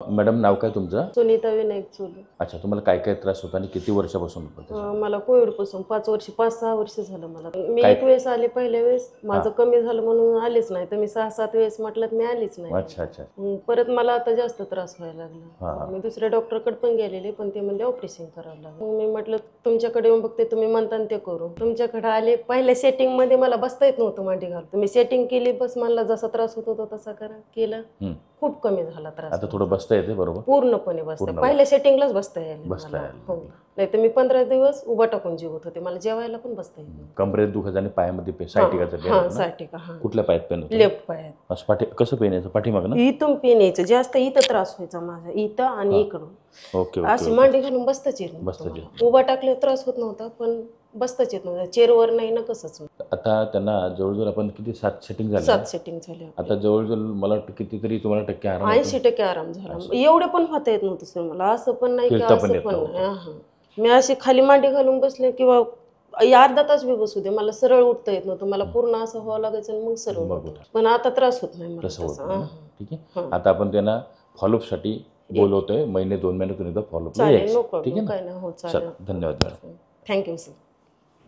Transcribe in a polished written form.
Madam नाव काय तुमचं? सुनीता विनायक चोले. अच्छा, तुम्हाला काय काय त्रास होता आणि किती वर्षापासून होता? मला कोविडपासून 5-6 वर्ष झालं मला. मी काय? एक वेळेस आले, पहिल्या वेळेस माझं कमी झालं म्हणून आलेच नाही, तर मी 6-7 वेळेस म्हटलं मी आलीच नाही. अच्छा अच्छा. परत मला आता जास्त त्रास व्हायला हा. लागला. मी दुसऱ्या डॉक्टरकडे पण गेलेले, पण ते म्हणजे ऑपरेशन करावं लागलं. मी म्हटलं तुमच्याकडे येऊन बघते, तुम्ही म्हणता ते करू. तुमच्याकडे आले, पहिल्या सेटिंग मध्ये मला बसता येत नव्हतं मांडी घालून. तुम्ही सेटिंग केली, बस मला जसा त्रास होत होता तसा केलं. खूप कमी झाला त्रास. आता थोडं बसता येते बरोबर? पूर्णपणे बसता, पहिल्या सेटिंगलाच बसता येईल. हो, नाही तर मी 15 दिवस उभा टाकून जेवत होते, मला जेवायला पण बसता येत नव्हतं. कमरेत दुखत आणि पायामध्ये सायटिका. कुठल्या पायात पेन होतं? लेफ्ट पायात. असं कसं पेन यायचं? पाठीमागं ना? इथून पेन यायचं जास्त, इथं त्रास व्हायचा माझा, इथं आणि इकडून. ओके. अशी मांडी घालून बसताच येत नव्हतं. उभा टाकल्यावर त्रास होत नव्हता, पण बसताच येत नव्हतं. चेअरवर नाही ना कसंच. आता त्यांना जवळजवळ आपण किती 7 सेटिंग झाले? 7 सेटिंग झाले. आता जवळजवळ मला वाटतं कितीतरी तुम्हाला टक्के आराम? 80% आराम झाला. एवढे पण होता येत नव्हतं सर मला, असं पण नाही की असं पण नाही. मी अशी खाली मांडी घालून बसले किंवा अर्धा तास बी बसू दे, मला सरळ उठता येत नव्हतं. मला पूर्ण असं व्हावं लागायचं आणि मग सरळ होतं. पण आता त्रास होत नाही मला. ठीक आहे. आता आपण त्यांना फॉलोअपसाठी बोलवतोय, 1-2 महिन्यातून एकदा फॉलोअप. चालेल, ठीक आहे ना? काय नाही. हो चालेल. धन्यवाद. Thank you sir.